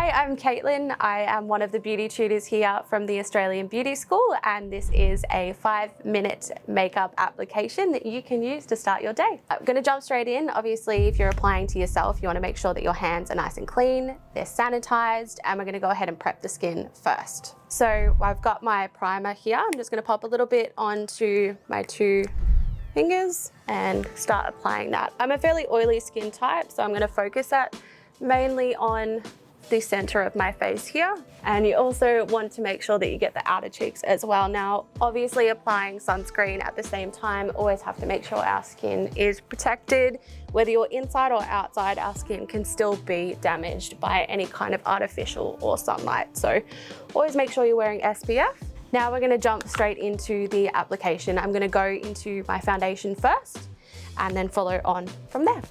Hi, I'm Caitlin. I am one of the beauty tutors here from the Australian Beauty School, and this is a 5-minute makeup application that you can use to start your day. I'm gonna jump straight in. Obviously, if you're applying to yourself, you wanna make sure that your hands are nice and clean, they're sanitized, and we're gonna go ahead and prep the skin first. So I've got my primer here. I'm just gonna pop a little bit onto my 2 fingers and start applying that. I'm a fairly oily skin type, so I'm gonna focus that mainly on the center of my face here. And you also want to make sure that you get the outer cheeks as well. Now, obviously applying sunscreen at the same time, always have to make sure our skin is protected. Whether you're inside or outside, our skin can still be damaged by any kind of artificial or sunlight. So always make sure you're wearing SPF. Now we're gonna jump straight into the application. I'm gonna go into my foundation first and then follow on from there.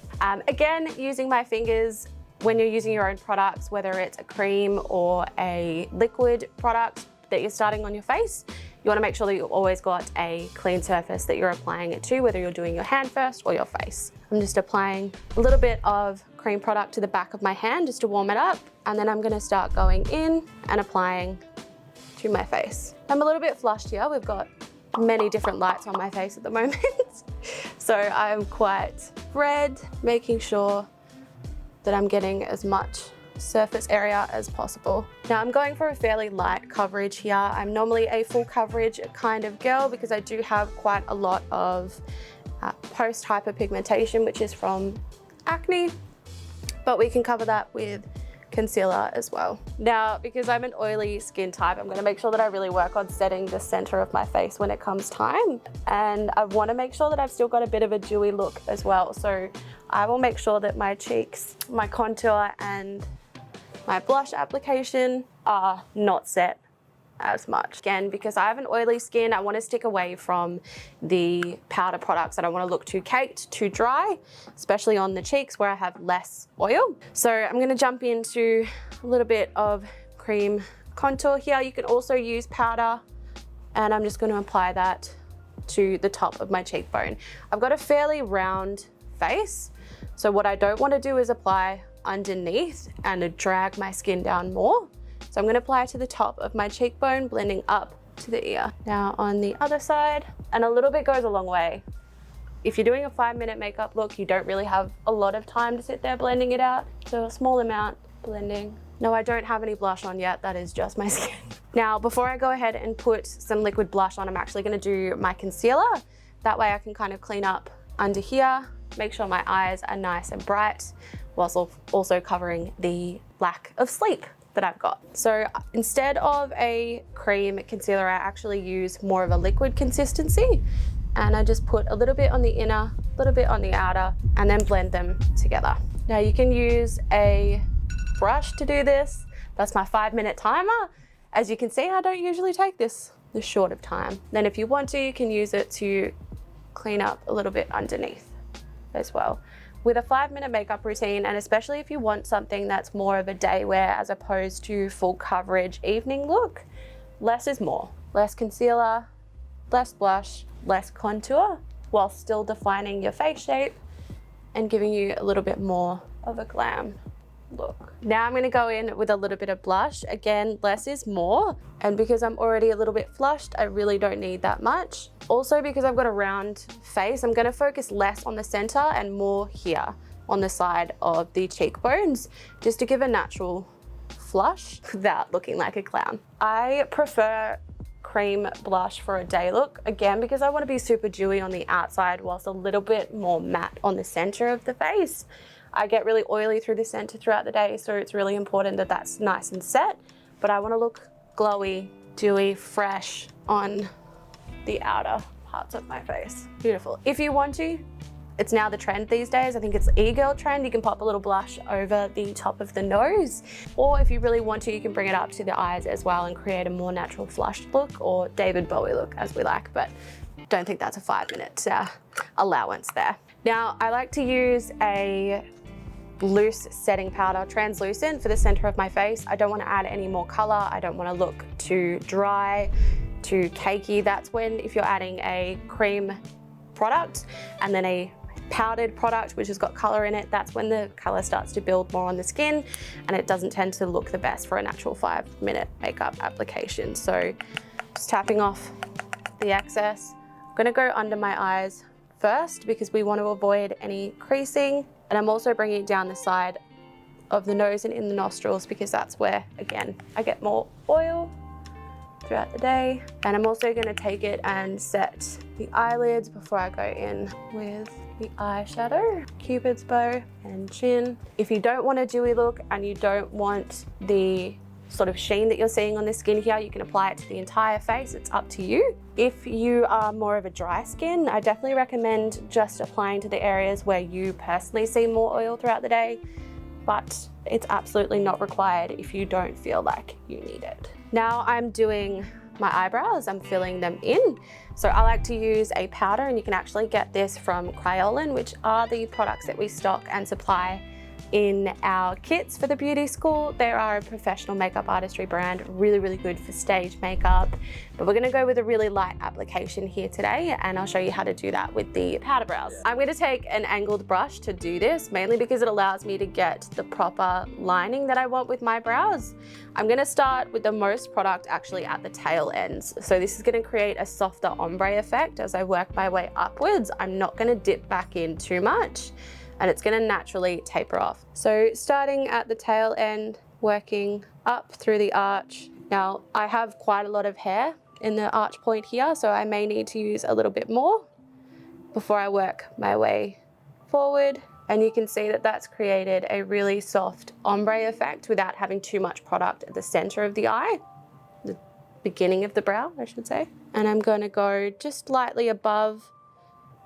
Again, using my fingers. When you're using your own products, whether it's a cream or a liquid product that you're starting on your face, you wanna make sure that you've always got a clean surface that you're applying it to, whether you're doing your hand first or your face. I'm just applying a little bit of cream product to the back of my hand just to warm it up, and then I'm gonna start going in and applying to my face. I'm a little bit flushed here. We've got many different lights on my face at the moment. So I'm quite red, making sure that I'm getting as much surface area as possible. Now I'm going for a fairly light coverage here. I'm normally a full coverage kind of girl because I do have quite a lot of post hyperpigmentation, which is from acne, but we can cover that with concealer as well. Now, because I'm an oily skin type, I'm gonna make sure that I really work on setting the center of my face when it comes time. And I wanna make sure that I've still got a bit of a dewy look as well. So I will make sure that my cheeks, my contour, and my blush application are not set as much. Again, because I have an oily skin, I want to stick away from the powder products. I don't want to look too caked, too dry, especially on the cheeks where I have less oil. So I'm going to jump into a little bit of cream contour here. You can also use powder, and I'm just going to apply that to the top of my cheekbone. I've got a fairly round face, so what I don't want to do is apply underneath and drag my skin down more. So I'm going to apply to the top of my cheekbone, blending up to the ear. Now on the other side, and a little bit goes a long way. If you're doing a 5-minute makeup look, you don't really have a lot of time to sit there blending it out. So a small amount blending. No, I don't have any blush on yet. That is just my skin. Now, before I go ahead and put some liquid blush on, I'm actually going to do my concealer. That way I can kind of clean up under here, make sure my eyes are nice and bright, whilst also covering the lack of sleep that I've got. So instead of a cream concealer, I actually use more of a liquid consistency, and I just put a little bit on the inner, a little bit on the outer, and then blend them together. Now you can use a brush to do this. That's my 5-minute timer. As you can see, I don't usually take this short of time. Then if you want to, you can use it to clean up a little bit underneath as well. With a 5-minute makeup routine, and especially if you want something that's more of a day wear as opposed to full coverage evening look, less is more. Less concealer, less blush, less contour, while still defining your face shape and giving you a little bit more of a glam look. Now I'm going to go in with a little bit of blush. Again, less is more, and because I'm already a little bit flushed, I really don't need that much. Also, because I've got a round face, I'm going to focus less on the center and more here on the side of the cheekbones, just to give a natural flush without looking like a clown. I prefer cream blush for a day look, again, because I want to be super dewy on the outside whilst a little bit more matte on the center of the face. I get really oily through the center throughout the day, so it's really important that that's nice and set, but I want to look glowy, dewy, fresh on the outer parts of my face. Beautiful. If you want to, it's now the trend these days. I think it's the e-girl trend. You can pop a little blush over the top of the nose, or if you really want to, you can bring it up to the eyes as well and create a more natural flushed look, or David Bowie look as we like, but don't think that's a 5-minute allowance there. Now, I like to use a loose setting powder, translucent, for the center of my face. I don't want to add any more color. I don't want to look too dry, too cakey. That's when, if you're adding a cream product and then a powdered product, which has got color in it, that's when the color starts to build more on the skin and it doesn't tend to look the best for a natural 5-minute makeup application. So just tapping off the excess. I'm gonna go under my eyes first because we want to avoid any creasing. And I'm also bringing it down the side of the nose and in the nostrils because that's where, again, I get more oil throughout the day. And I'm also going to take it and set the eyelids before I go in with the eyeshadow, Cupid's bow and chin. If you don't want a dewy look and you don't want the sort of sheen that you're seeing on the skin here, you can apply it to the entire face. It's up to you. If you are more of a dry skin, I definitely recommend just applying to the areas where you personally see more oil throughout the day, but it's absolutely not required if you don't feel like you need it. Now I'm doing my eyebrows, I'm filling them in. So I like to use a powder, and you can actually get this from Kryolan, which are the products that we stock and supply in our kits for the beauty school. They are a professional makeup artistry brand, really, really good for stage makeup. But we're gonna go with a really light application here today, and I'll show you how to do that with the powder brows. I'm gonna take an angled brush to do this, mainly because it allows me to get the proper lining that I want with my brows. I'm gonna start with the most product actually at the tail ends. So this is gonna create a softer ombre effect as I work my way upwards. I'm not gonna dip back in too much, and it's gonna naturally taper off. So starting at the tail end, working up through the arch. Now, I have quite a lot of hair in the arch point here, so I may need to use a little bit more before I work my way forward. And you can see that that's created a really soft ombre effect without having too much product at the center of the eye, the beginning of the brow, I should say. And I'm gonna go just lightly above.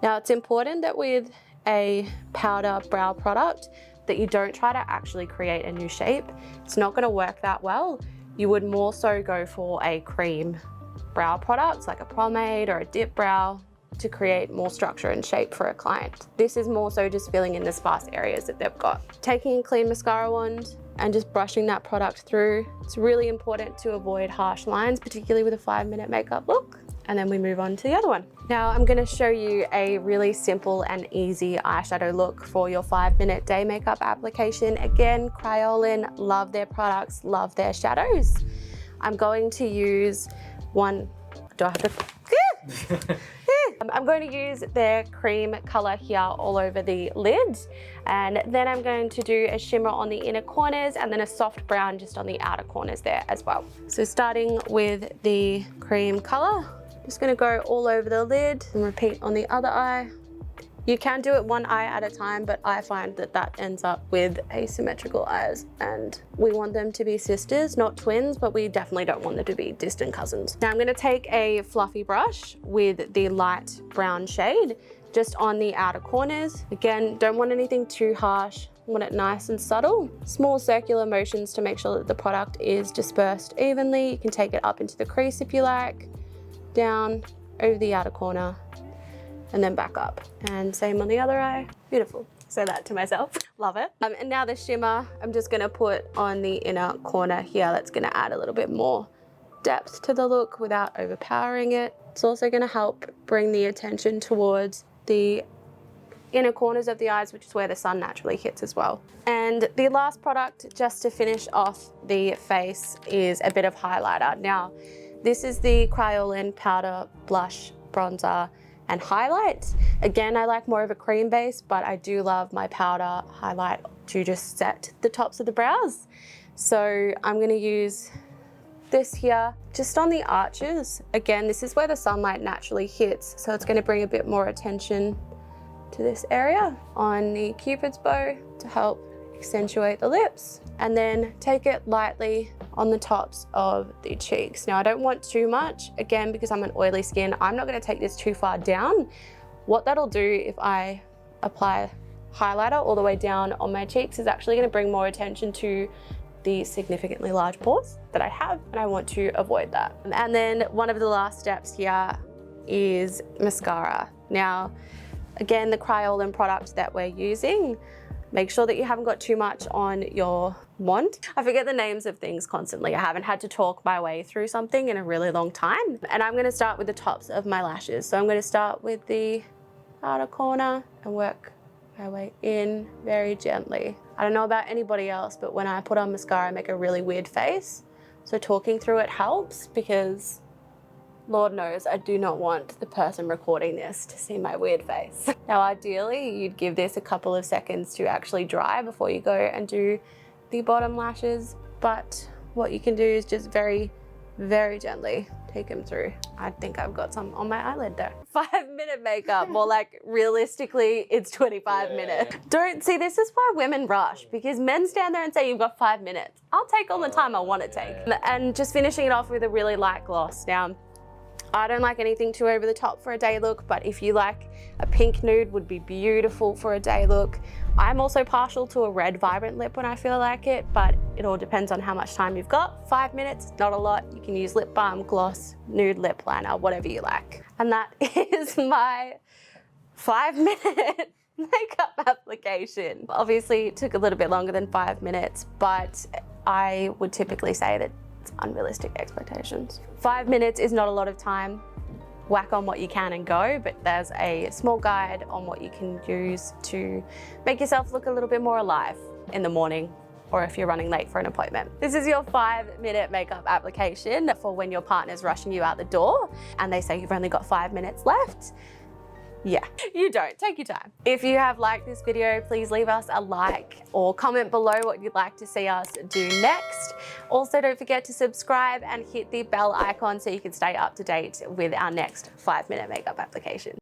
Now, it's important that with a powder brow product that you don't try to actually create a new shape. It's not going to work that well. You would more so go for a cream brow product like a pomade or a dip brow to create more structure and shape for a client. This is more so just filling in the sparse areas that they've got. Taking a clean mascara wand and just brushing that product through. It's really important to avoid harsh lines, particularly with a 5-minute makeup look. And then we move on to the other one. Now I'm gonna show you a really simple and easy eyeshadow look for your 5-minute day makeup application. Again, Kryolan, love their products, love their shadows. I'm going to use one, do I have to? I'm going to use their cream color here all over the lids, and then I'm going to do a shimmer on the inner corners and then a soft brown just on the outer corners there as well. So starting with the cream color, just gonna go all over the lid and repeat on the other eye. You can do it one eye at a time, but I find that that ends up with asymmetrical eyes, and we want them to be sisters, not twins, but we definitely don't want them to be distant cousins. Now I'm gonna take a fluffy brush with the light brown shade just on the outer corners. Again, don't want anything too harsh, want it nice and subtle. Small circular motions to make sure that the product is dispersed evenly. You can take it up into the crease if you like, down over the outer corner, and then back up. And same on the other eye. Beautiful. Say that to myself. Love it. And now the shimmer, I'm just gonna put on the inner corner here. That's gonna add a little bit more depth to the look without overpowering it. It's also gonna help bring the attention towards the inner corners of the eyes, which is where the sun naturally hits as well. And the last product, just to finish off the face, is a bit of highlighter. Now, this is the Kryolan powder, blush, bronzer, and highlight. Again, I like more of a cream base, but I do love my powder highlight to just set the tops of the brows. So I'm gonna use this here, just on the arches. Again, this is where the sunlight naturally hits, so it's gonna bring a bit more attention to this area on the Cupid's bow to help accentuate the lips, and then take it lightly on the tops of the cheeks. Now I don't want too much, again, because I'm an oily skin, I'm not gonna take this too far down. What that'll do if I apply highlighter all the way down on my cheeks is actually gonna bring more attention to the significantly large pores that I have, and I want to avoid that. And then one of the last steps here is mascara. Now, again, the Kryolan product that we're using, make sure that you haven't got too much on your wand. I forget the names of things constantly. I haven't had to talk my way through something in a really long time. And I'm gonna start with the tops of my lashes. So I'm gonna start with the outer corner and work my way in very gently. I don't know about anybody else, but when I put on mascara, I make a really weird face. So talking through it helps, because Lord knows I do not want the person recording this to see my weird face. Now, ideally, you'd give this a couple of seconds to actually dry before you go and do the bottom lashes. But what you can do is just very, very gently take them through. I think I've got some on my eyelid there. 5-minute makeup, more like realistically, it's 25 minutes. Don't see, this is why women rush, because men stand there and say, you've got 5 minutes. I'll take all the time I want to take. And just finishing it off with a really light gloss. Now, I don't like anything too over the top for a day look, but if you like a pink nude, would be beautiful for a day look. I'm also partial to a red vibrant lip when I feel like it, but it all depends on how much time you've got. 5 minutes, not a lot. You can use lip balm, gloss, nude lip liner, whatever you like. And that is my 5-minute makeup application. Obviously, it took a little bit longer than 5 minutes, but I would typically say that it's unrealistic expectations. 5 minutes is not a lot of time. Whack on what you can and go, but there's a small guide on what you can use to make yourself look a little bit more alive in the morning, or if you're running late for an appointment. This is your 5-minute makeup application for when your partner's rushing you out the door and they say you've only got 5 minutes left. Yeah, you don't. Take your time. If you have liked this video, please leave us a like or comment below what you'd like to see us do next. Also, don't forget to subscribe and hit the bell icon so you can stay up to date with our next 5-minute makeup application.